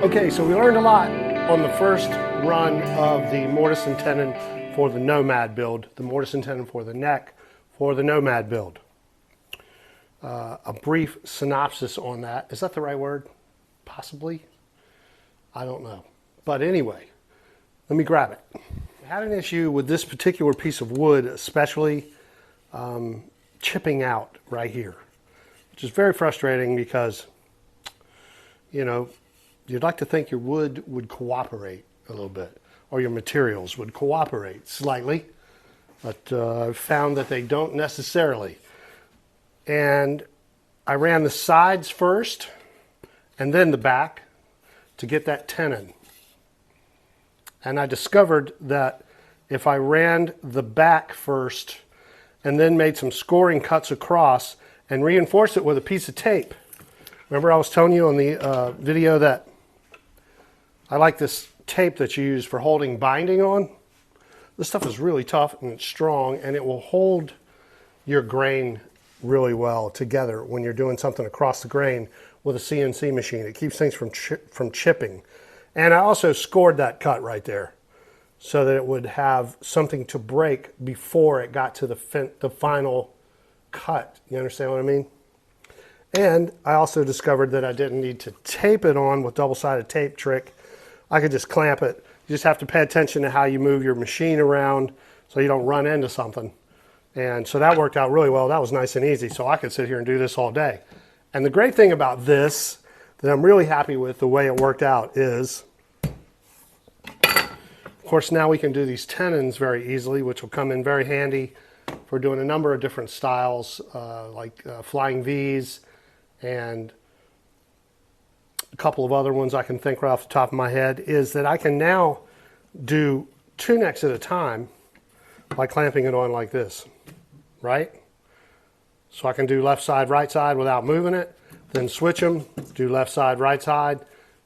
Okay, so we learned a lot on the first run of the mortise and tenon for the Nomad build, the mortise and tenon for the neck for the Nomad build. A brief synopsis on that. Is that the right word? Possibly. I don't know. But anyway, let me grab it. I had an issue with this particular piece of wood, especially chipping out right here, which is very frustrating because, you know, you'd like to think your wood would cooperate a little bit, or your materials would cooperate slightly, but I've found that they don't necessarily. And I ran the sides first and then the back to get that tenon. And I discovered that if I ran the back first and then made some scoring cuts across and reinforced it with a piece of tape. Remember I was telling you on the video that I like this tape that you use for holding binding on. This stuff is really tough and it's strong, and it will hold your grain really well together when you're doing something across the grain with a CNC machine. It keeps things from chipping. And I also scored that cut right there so that it would have something to break before it got to the final cut. You understand what I mean? And I also discovered that I didn't need to tape it on with double-sided tape trick. I could just clamp it. You just have to pay attention to how you move your machine around so you don't run into something. And so that worked out really well. That was nice and easy. So I could sit here and do this all day. And the great thing about this that I'm really happy with the way it worked out is, of course, now we can do these tenons very easily, which will come in very handy for doing a number of different styles, like flying V's and a couple of other ones I can think right off the top of my head, is that I can now do two necks at a time by clamping it on like this, right? So I can do left side, right side without moving it, then switch them, do left side, right side,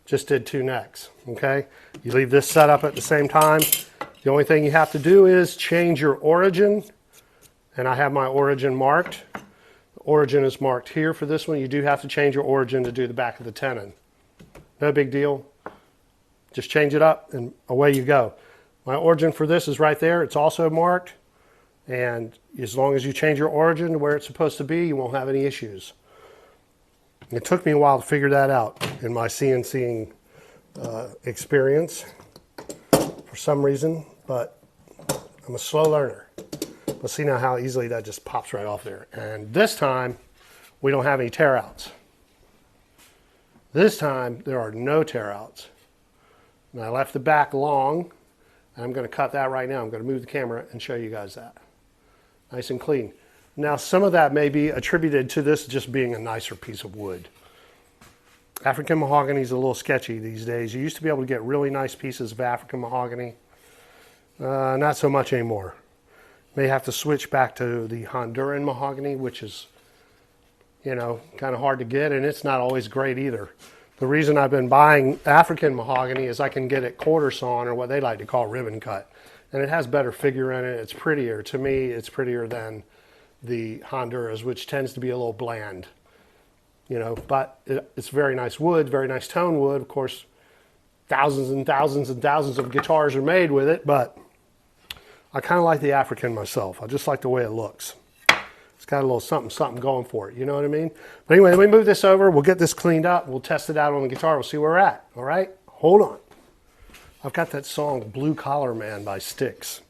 just did two necks, okay? You leave this set up at the same time. The only thing you have to do is change your origin, and I have my origin marked. The origin is marked here for this one. You do have to change your origin to do the back of the tenon. No big deal. Just change it up and away you go. My origin for this is right there. It's also marked. And as long as you change your origin to where it's supposed to be, you won't have any issues. It took me a while to figure that out in my CNCing experience for some reason, but I'm a slow learner. But see now how easily that just pops right off there. And this time, we don't have any tear outs. This time, there are no tear outs. And I left the back long, and I'm going to cut that right now. I'm going to move the camera and show you guys that. Nice and clean. Now, some of that may be attributed to this just being a nicer piece of wood. African mahogany is a little sketchy these days. You used to be able to get really nice pieces of African mahogany. Not so much anymore. May have to switch back to the Honduran mahogany, which is, you know, kind of hard to get, and it's not always great either. The reason I've been buying African mahogany is I can get it quarter sawn, or what they like to call ribbon cut. And it has better figure in it. It's prettier. To me, it's prettier than the Honduras, which tends to be a little bland. You know, but it's very nice wood, very nice tone wood. Of course, thousands and thousands and thousands of guitars are made with it, but I kind of like the African myself. I just like the way it looks. It's got a little something, something going for it. You know what I mean? But anyway, let me move this over. We'll get this cleaned up. We'll test it out on the guitar. We'll see where we're at. All right? Hold on. I've got that song Blue Collar Man by Styx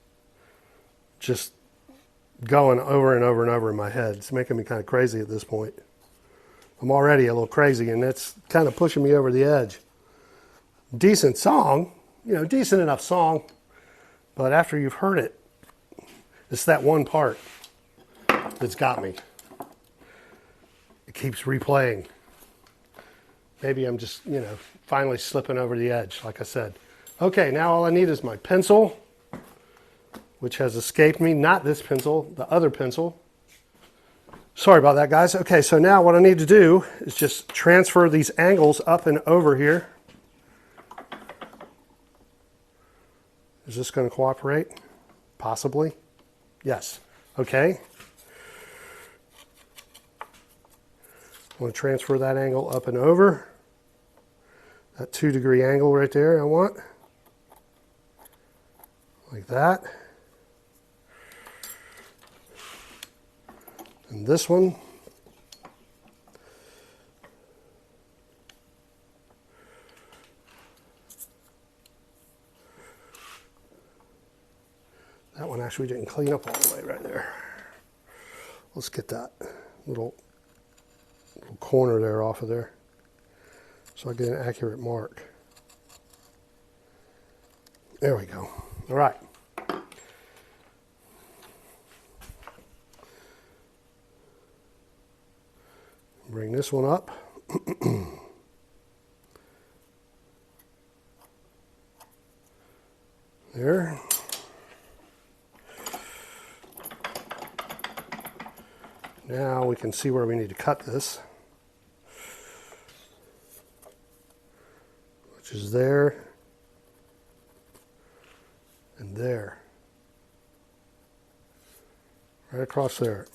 just going over and over and over in my head. It's making me kind of crazy at this point. I'm already a little crazy, and that's kind of pushing me over the edge. Decent song, you know, decent enough song, but after you've heard it, it's that one part that's got me. It keeps replaying. Maybe I'm just, you know, finally slipping over the edge, like I said. Okay, now all I need is my pencil, which has escaped me. Not this pencil, the other pencil. Sorry about that, guys. Okay, so now what I need to do is just transfer these angles up and over here. Is this going to cooperate? Possibly. Yes. Okay. I want to transfer that angle up and over. That 2-degree angle right there I want. Like that. And this one. That one actually didn't clean up all the way right there. Let's get that little corner there off of there so I get an accurate mark. There we go. All right. Bring this one up. There. Now we can see where we need to cut this, which is there and there, right across there.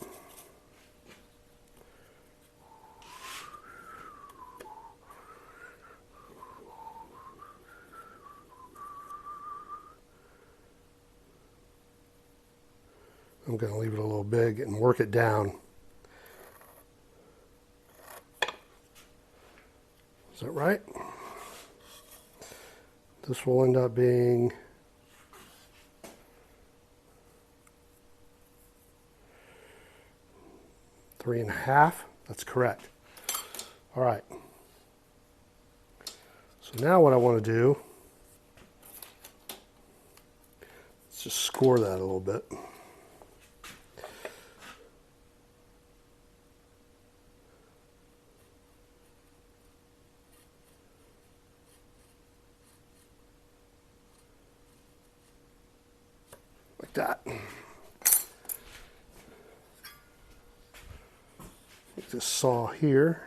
I'm going to leave it a little big and work it down. Is that right? This will end up being three and a half. That's correct. All right. So now what I want to do, let's just score that a little bit. Like that. Take this saw here.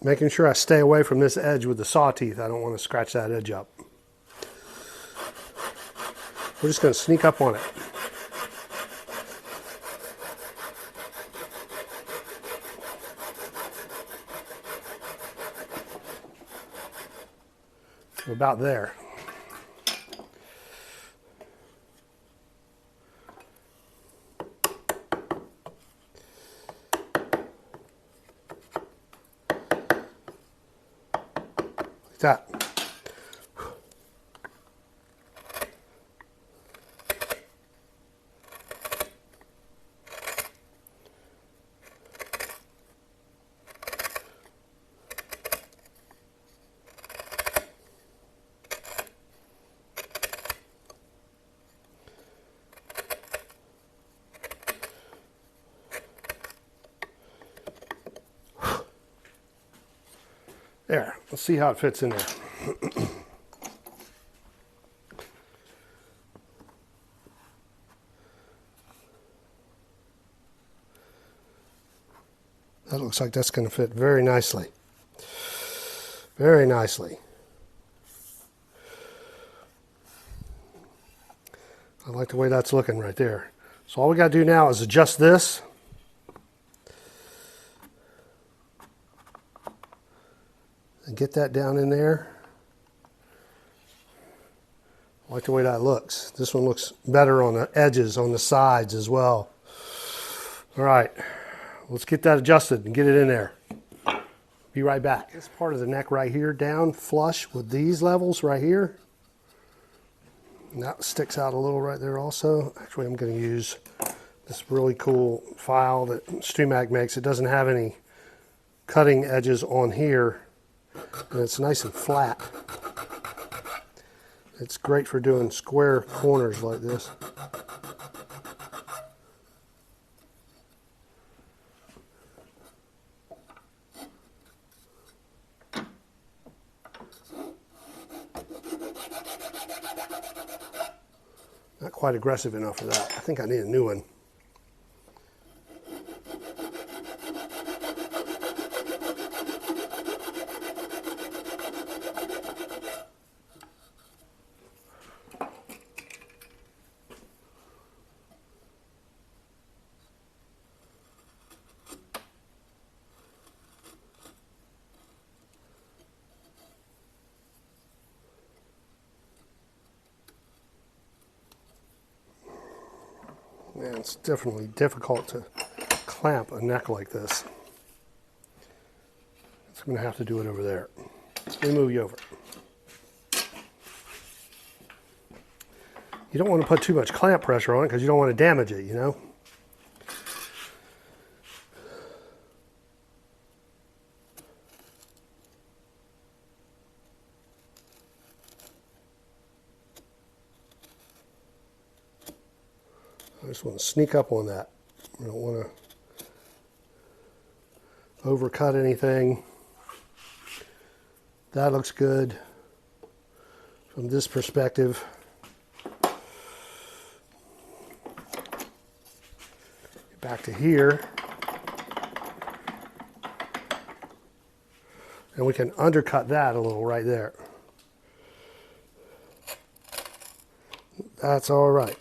Making sure I stay away from this edge with the saw teeth. I don't want to scratch that edge up. We're just going to sneak up on it. We're about there. That. There, let's see how it fits in there. That looks like that's going to fit very nicely. Very nicely. I like the way that's looking right there. So all we got to do now is adjust this. And get that down in there. I like the way that looks. This one looks better on the edges, on the sides as well. All right, let's get that adjusted and get it in there. Be right back. This part of the neck right here down flush with these levels right here. And that sticks out a little right there also. Actually, I'm going to use this really cool file that StewMac makes. It doesn't have any cutting edges on here. And it's nice and flat. It's great for doing square corners like this. Not quite aggressive enough for that. I think I need a new one. Man, it's definitely difficult to clamp a neck like this. So I'm going to have to do it over there. Let me move you over. You don't want to put too much clamp pressure on it because you don't want to damage it, you know? I just want to sneak up on that. I don't want to overcut anything. That looks good from this perspective. Back to here. And we can undercut that a little right there. That's all right.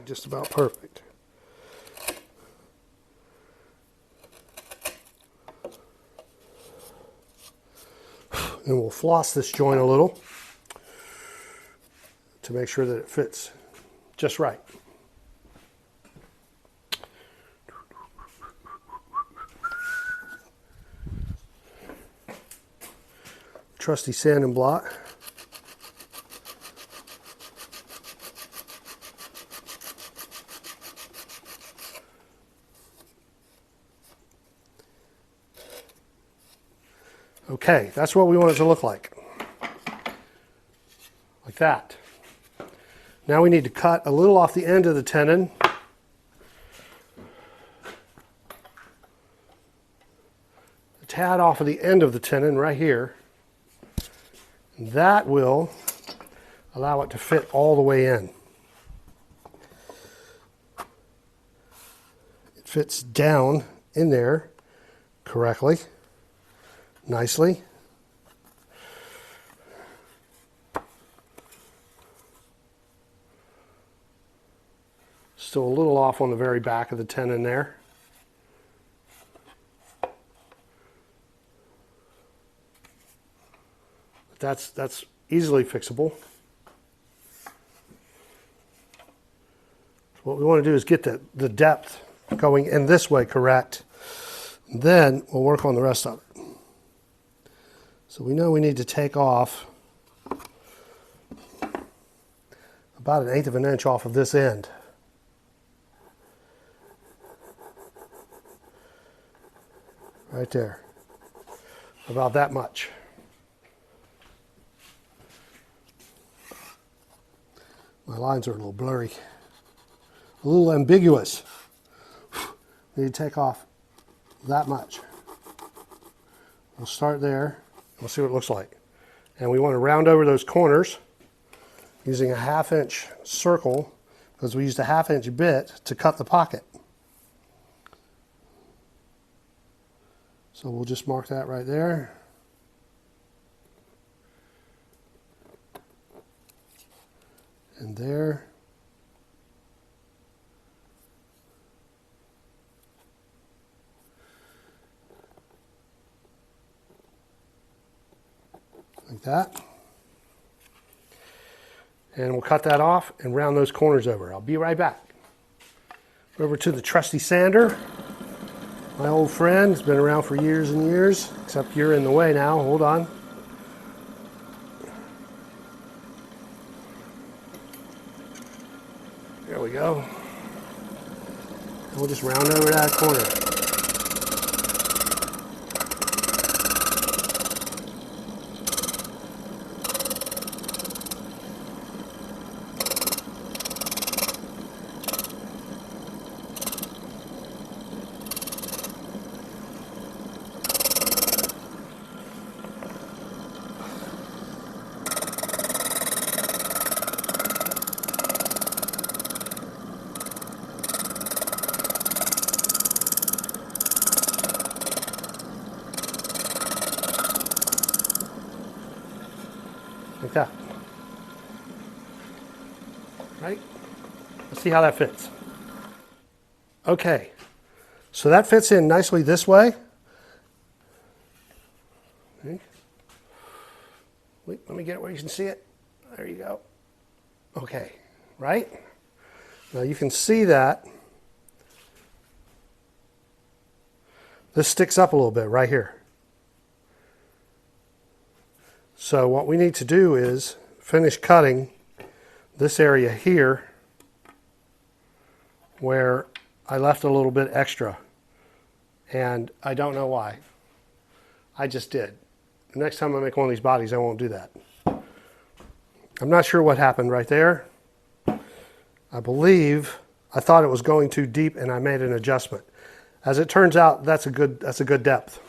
Just about perfect. And we'll floss this joint a little to make sure that it fits just right. Trusty sanding block. Okay, that's what we want it to look like. Like that. Now we need to cut a little off the end of the tenon. A tad off of the end of the tenon right here. And that will allow it to fit all the way in. It fits down in there correctly. Nicely. Still a little off on the very back of the tenon there. That's easily fixable. What we want to do is get the depth going in this way correct. Then we'll work on the rest of it. So we know we need to take off about 1/8 of an inch off of this end. Right there. About that much. My lines are a little blurry. A little ambiguous. We need to take off that much. We'll start there. We'll see what it looks like. And we want to round over those corners using a 1/2 inch circle because we used a 1/2 inch bit to cut the pocket. So we'll just mark that right there. And there. Like that. And we'll cut that off and round those corners over. I'll be right back. Over to the trusty sander. My old friend, has been around for years and years, except you're in the way now. Hold on. There we go. And we'll just round over that corner. right? Let's see how that fits. Okay, so that fits in nicely this way. Okay. Wait, let me get it where you can see it. There you go. Okay, right? Now you can see that this sticks up a little bit right here. So what we need to do is finish cutting this area here where I left a little bit extra, and I don't know why. I just did. The next time I make one of these bodies, I won't do that. I'm not sure what happened right there. I believe I thought it was going too deep and I made an adjustment. As it turns out, that's a good depth.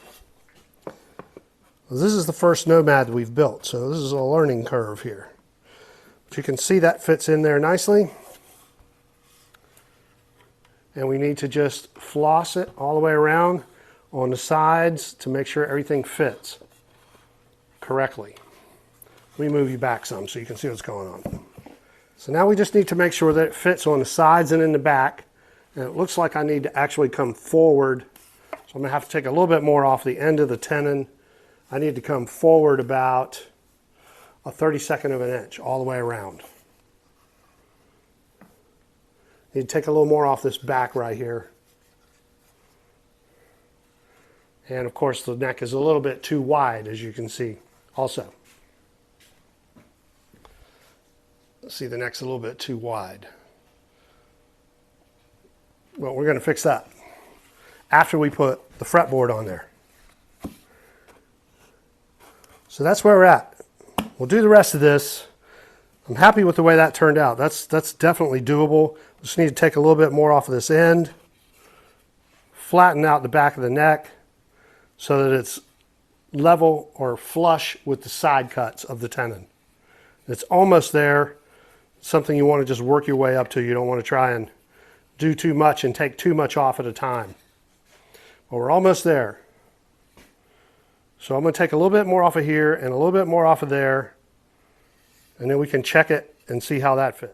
This is the first Nomad we've built, so this is a learning curve here. But you can see that fits in there nicely. And we need to just floss it all the way around on the sides to make sure everything fits correctly. Let me move you back some so you can see what's going on. So now we just need to make sure that it fits on the sides and in the back. And it looks like I need to actually come forward. So I'm going to have to take a little bit more off the end of the tenon. I need to come forward about a 32nd of an inch all the way around. Need to take a little more off this back right here. And of course the neck is a little bit too wide, as you can see also. See, the neck's a little bit too wide. Well, we're going to fix that after we put the fretboard on there. So that's where we're at. We'll do the rest of this. I'm happy with the way that turned out. That's definitely doable. Just need to take a little bit more off of this end, flatten out the back of the neck so that it's level or flush with the side cuts of the tenon. It's almost there. Something you want to just work your way up to. You don't want to try and do too much and take too much off at a time. But we're almost there. So I'm going to take a little bit more off of here and a little bit more off of there, and then we can check it and see how that fits.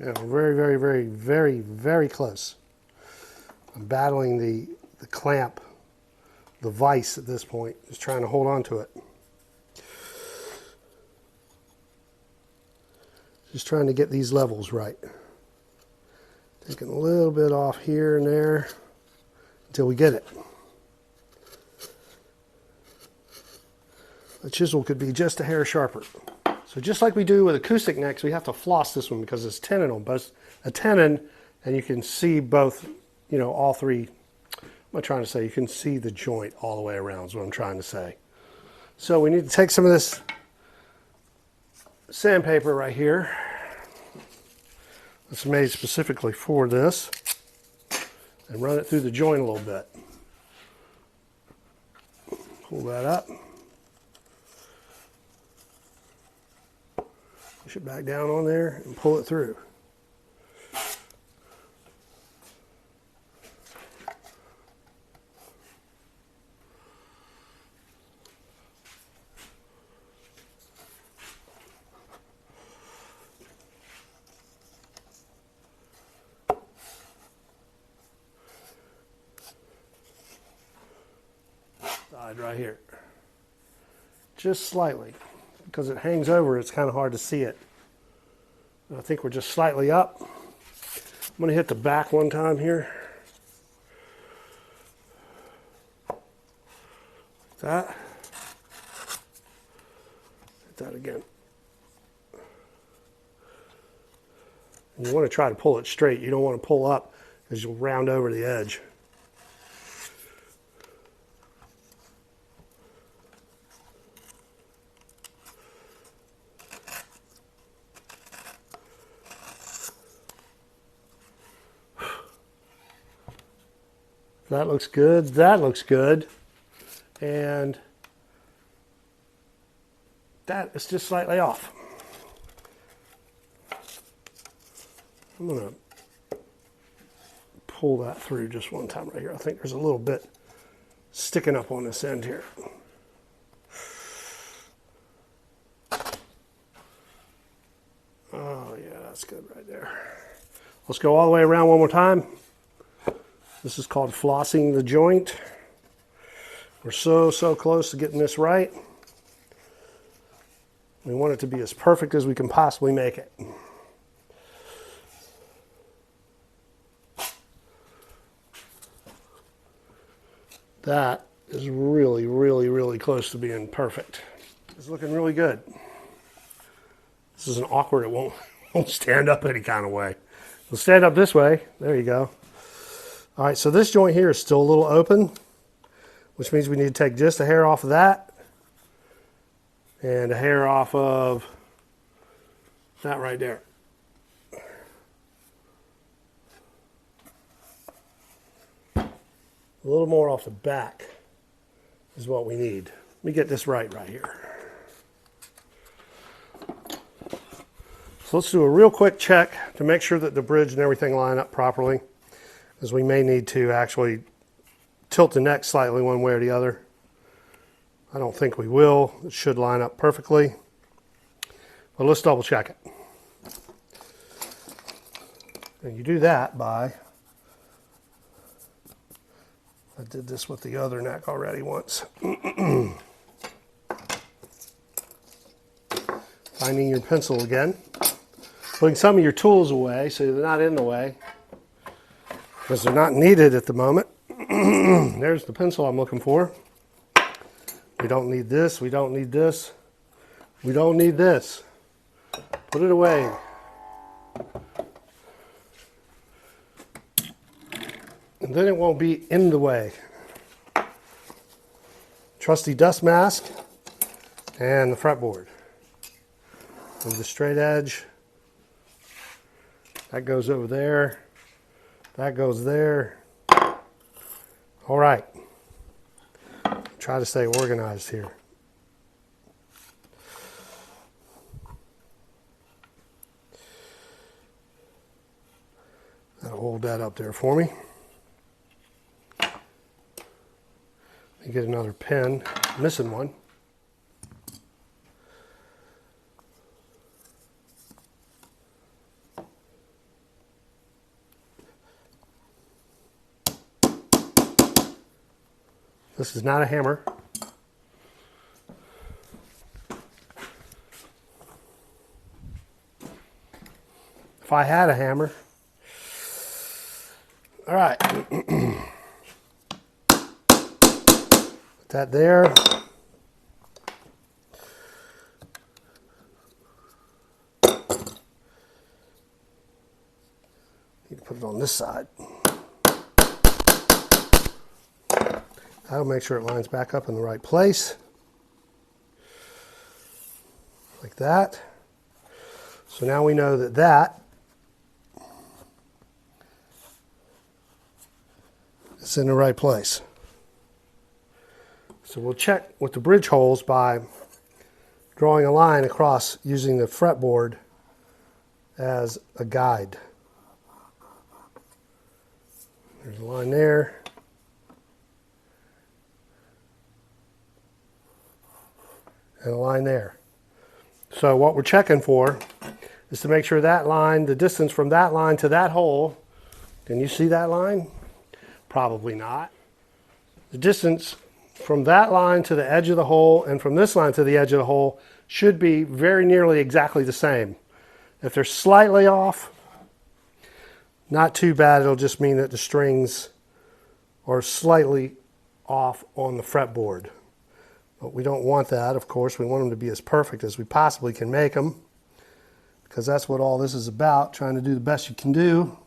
Yeah, we're very close. I'm battling the clamp, the vise at this point, just trying to hold on to it. Just trying to get these levels right. Taking a little bit off here and there until we get it. The chisel could be just a hair sharper. So just like we do with acoustic necks, we have to floss this one because it's tenon on both a tenon, and you can see both, you know, all three. What am I trying to say? You can see the joint all the way around is what I'm trying to say. So we need to take some of this sandpaper right here. It's made specifically for this, and run it through the joint a little bit. Pull that up. Push it back down on there and pull it through. Side right here. Just slightly. Because it hangs over, it's kind of hard to see it. I think we're just slightly up. I'm going to hit the back one time here. Like that. Hit that again. And you want to try to pull it straight. You don't want to pull up because you'll round over the edge. That looks good. That looks good. And that is just slightly off. I'm going to pull that through just one time right here. I think there's a little bit sticking up on this end here. Oh yeah, that's good right there. Let's go all the way around one more time. This is called flossing the joint. We're so close to getting this right. We want it to be as perfect as we can possibly make it. That is really close to being perfect. It's looking really good. This isn't awkward. It won't stand up any kind of way. It'll stand up this way. There you go. All right, so this joint here is still a little open, which means we need to take just a hair off of that and a hair off of that right there. A little more off the back is what we need. Let me get this right here. So let's do a real quick check to make sure that the bridge and everything line up properly, as we may need to actually tilt the neck slightly one way or the other. I don't think we will. It should line up perfectly. But let's double check it. And you do that by, I did this with the other neck already once. Finding your pencil again. Putting some of your tools away so they're not in the way, because they're not needed at the moment. There's the pencil I'm looking for. We don't need this, we don't need this, we don't need this. Put it away. And then it won't be in the way. Trusty dust mask and the fretboard. Move the straight edge. That goes over there. That goes there. All right. Try to stay organized here. That'll hold that up there for me. Let me get another pen. Missing one. This is not a hammer. If I had a hammer. All right. Put that there. Need to put it on this side. That'll make sure it lines back up in the right place. Like that. So now we know that that is in the right place. So we'll check with the bridge holes by drawing a line across using the fretboard as a guide. There's a line there. And a line there. So what we're checking for is to make sure that line, the distance from that line to that hole, can you see that line? Probably not. The distance from that line to the edge of the hole and from this line to the edge of the hole should be very nearly exactly the same. If they're slightly off, not too bad. It'll just mean that the strings are slightly off on the fretboard. But we don't want that, of course. We want them to be as perfect as we possibly can make them, because that's what all this is about, trying to do the best you can do.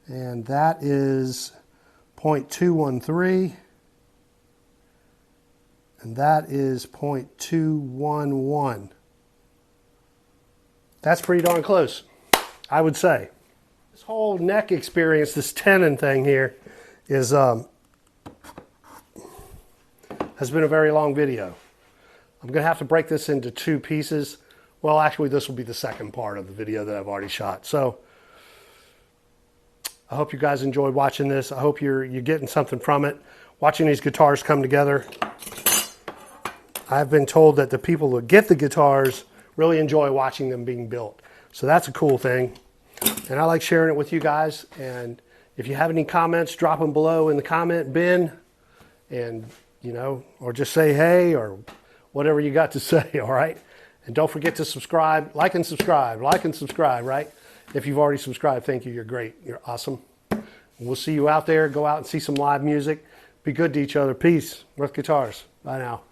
And that is 0.213. And that is 0.211. That's pretty darn close, I would say. This whole neck experience, this tenon thing here, has been a very long video. I'm going to have to break this into 2 pieces. Well, actually, this will be the second part of the video that I've already shot. So I hope you guys enjoyed watching this. I hope you're getting something from it. Watching these guitars come together. I've been told that the people who get the guitars really enjoy watching them being built. So that's a cool thing. And I like sharing it with you guys. And if you have any comments, drop them below in the comment bin. And, you know, or just say hey or whatever you got to say, all right? And don't forget to subscribe, like and subscribe, right? If you've already subscribed, thank you. You're great. You're awesome. We'll see you out there. Go out and see some live music. Be good to each other. Peace. Worth Guitars. Bye now.